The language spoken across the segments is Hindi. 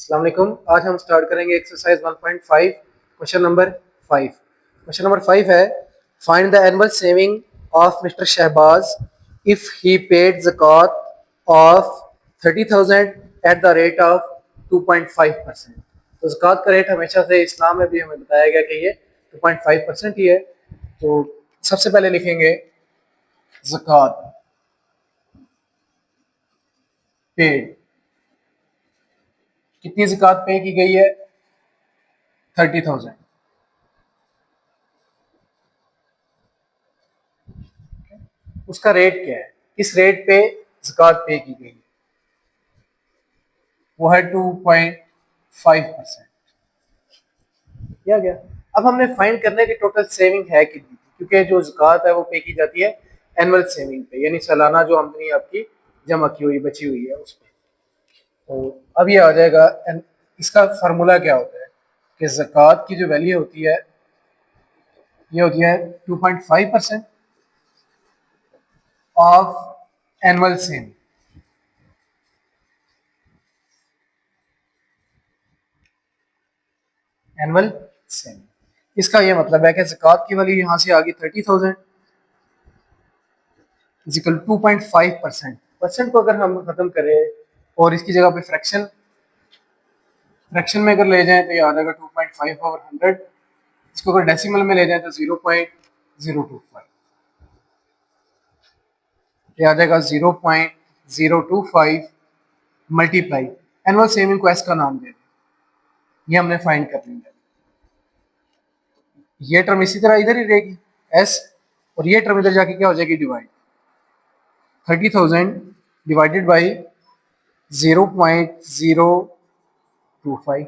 अस्सलाम वालेकुम। आज हम स्टार्ट करेंगे exercise 1.5 question number 5। Question number 5 है find the annual saving of mister Shahbaz if he paid ज़कात of 30,000 at the rate of 2.5%। तो ज़कात का रेट हमेशा से इस्लाम में भी हमें बताया गया कि ये 2.5% ही है। तो सबसे पहले लिखेंगे ज़कात पेड, कितनी ज़कात पे की गई है? 30,000। उसका रेट क्या है, किस रेट पे ज़कात पे की गई है? वो है 2.5%। किया गया। अब हमने फाइंड करना है कि टोटल सेविंग है कितनी, क्योंकि जो ज़कात है वो पे की जाती है एनुअल सेविंग पे, यानी सालाना जो आमदनी आपकी जमा की हुई बची हुई है उस पर। तो अब ये आ जाएगा इसका फार्मूला क्या होता है कि ज़कात की जो वैल्यू होती है ये होती है 2.5% of annual saving. Annual saving इसका ये मतलब है कि ज़कात की वैल्यू यहाँ से आ गई 30,000 इजिकल 2.5%। परसेंट को अगर हम खत्म करें और इसकी जगह पे फ्रैक्शन में अगर ले जाएं तो ये आ जाएगा 2.5/100। इसको अगर डेसिमल में ले जाएं तो 0.025, ये आ जाएगा 0.025 मल्टीप्लाई एनुअल सेविंग को एस का नाम दे दें। ये हमने फाइंड कर लिया। ये टर्म इसी तरह इधर ही रहेगी एस, और ये टर्म इधर जाके क्या हो जाएगी डिवाइड। 30,000 divided by 0.025।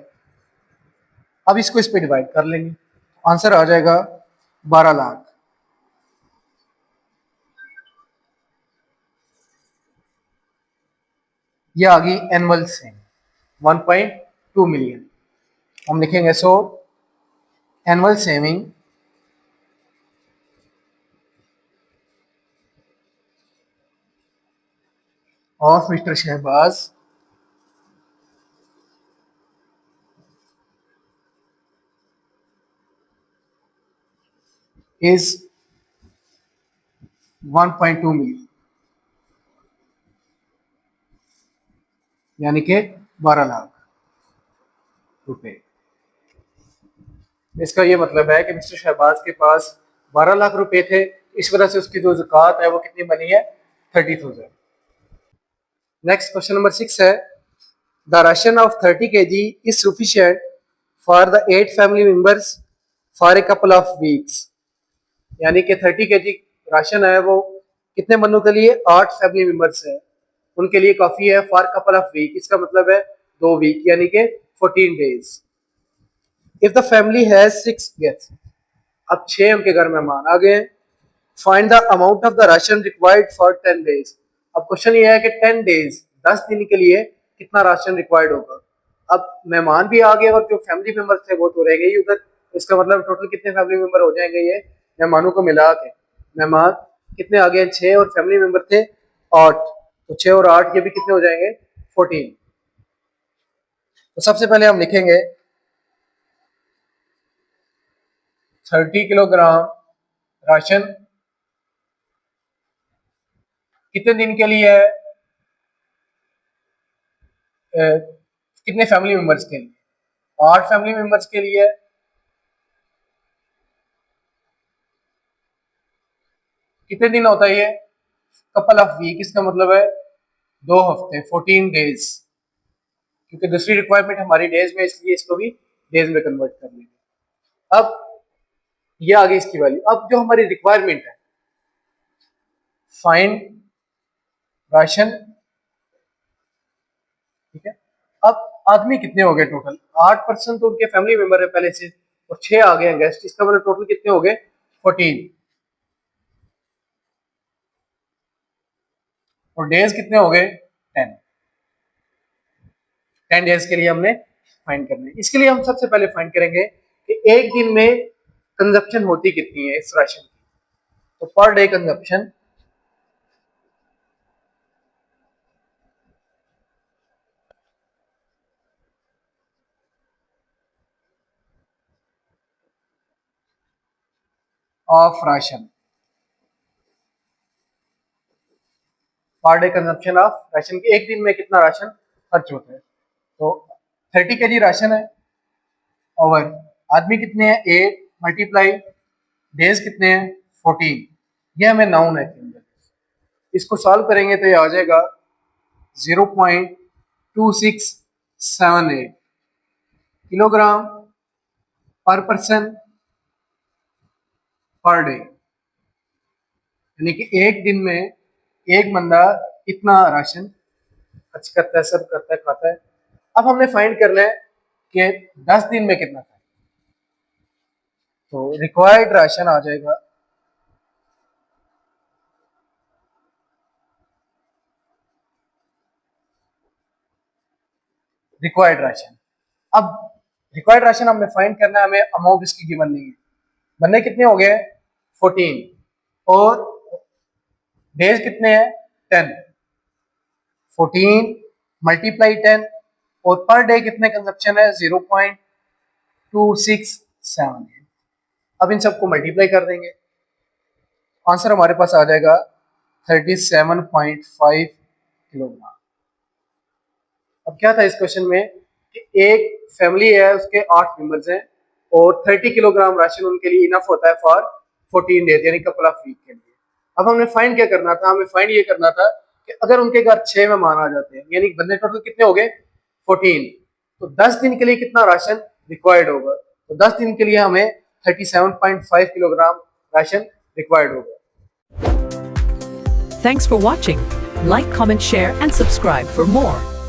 अब इसको इस पे डिवाइड कर लेंगे, आंसर आ जाएगा 12 लाख। ये आ गई एनुअल सेविंग 1.2 मिलियन। हम लिखेंगे so annual saving of mister Shahbaz is 1.2 million, यानी कि 12 लाख रुपए। इसका ये मतलब है कि मिस्टर शहबाज के पास 12 लाख रुपए थे, इस वजह से उसकी जो ज़कात है वो कितनी बनी है? 30,000। नेक्स्ट क्वेश्चन नंबर 6 है the ration of 30 kg is sufficient for the 8 family members for a couple of weeks. यानी कि 30 kg राशन है वो कितने बंदों के लिए? 8 फैमिली मेंबर्स है, उनके लिए काफी है फॉर कपल ऑफ वीक। इसका मतलब है 2 वीक, यानी कि 14 days. If the family has 6 guests, अब 6 उनके घर मेहमान आ गए। Find the amount of the ration required for 10 days. अब क्वेश्चन ये है कि 10 डेज 10 दिन के लिए कितना राशन रिक्वायर्ड होगा। अब मेहमान भी आ गए और जो फैमिली मेंबर थे वो तो रह गए ही उधर। इसका मतलब टोटल कितने फैमिली मेंबर हो जाएंगे ये मेहमानों को मिला के? मेहमान कितने आ गए? 6, और फैमिली मेंबर थे 8, तो 6 और 8 ये भी कितने हो जाएंगे? 14। तो सबसे पहले हम लिखेंगे 30 किलोग्राम राशन कितने दिन के लिए है? कितने फैमिली मेंबर्स के लिए? 8 फैमिली मेंबर्स के लिए। कितने दिन होता है ये? कपल ऑफ वीक, इसका मतलब है 2 हफ्ते, 14 डेज, क्योंकि दूसरी रिक्वायरमेंट हमारी डेज में, इसलिए इसको भी डेज में कन्वर्ट कर लेंगे। अब ये आ गई इसकी वैल्यू। अब जो हमारी रिक्वायरमेंट है, फाइंड राशन, ठीक है। अब आदमी कितने हो गए टोटल? 8% तो उनके फैमिली मेंबर है पहले से, और 6 आ गए हैं गेस्ट, इसका मतलब टोटल कितने हो गए? 14। और डेज कितने हो गए? 10। 10 डेज के लिए हमने फाइंड करना है। इसके लिए हम सबसे पहले फाइंड करेंगे कि एक दिन में कंजप्शन होती कितनी है इस राशन की। तो per day consumption of ration, per day consumption of ration की एक दिन में कितना राशन खर्च होता है। तो 30 kg राशन है, ओवर आदमी कितने हैं 8 मल्टीप्लाई डेज कितने हैं 14, ये हमें नाउन है के अंदर। इसको सॉल्व करेंगे तो ये आ जाएगा 0.2678 किलोग्राम पर पर्सन पर डे, यानी कि एक दिन में एक बंदा इतना राशन खर्च करता है, सब करता है, खाता है। अब हमने फाइंड करना है कि 10 दिन में कितना खाए। तो रिक्वायर्ड राशन आ जाएगा रिक्वायर्ड राशन। अब रिक्वायर्ड राशन हमें फाइंड करना है, हमें अमाउंट इसकी गिवन नहीं है। बंदे कितने हो गए 14 और डेज कितने हैं 10, 14 मल्टीप्लाई 10 और पर डे कितने कंजप्शन है 0.267। अब इन सबको मल्टीप्लाई कर देंगे, आंसर हमारे पास आ जाएगा 37.5 किलोग्राम। अब क्या था इस क्वेश्चन में कि एक फैमिली है, उसके 8 मेंबर्स हैं और 30 किलोग्राम राशन उनके लिए इनफ होता है फॉर 14 डेज, यानी कपल ऑफ वीक के लिए। अब हमने फाइंड क्या करना था, हमें फाइंड ये करना था कि अगर उनके घर 6 मेहमान आ जाते हैं, यानी बंदे टोटल कितने हो गए 14, तो 10 दिन के लिए कितना राशन रिक्वायर्ड होगा। तो 10 दिन के लिए हमें 37.5 किलोग्राम राशन रिक्वायर्ड होगा। Thanks for watching. Like, comment, share and subscribe for more.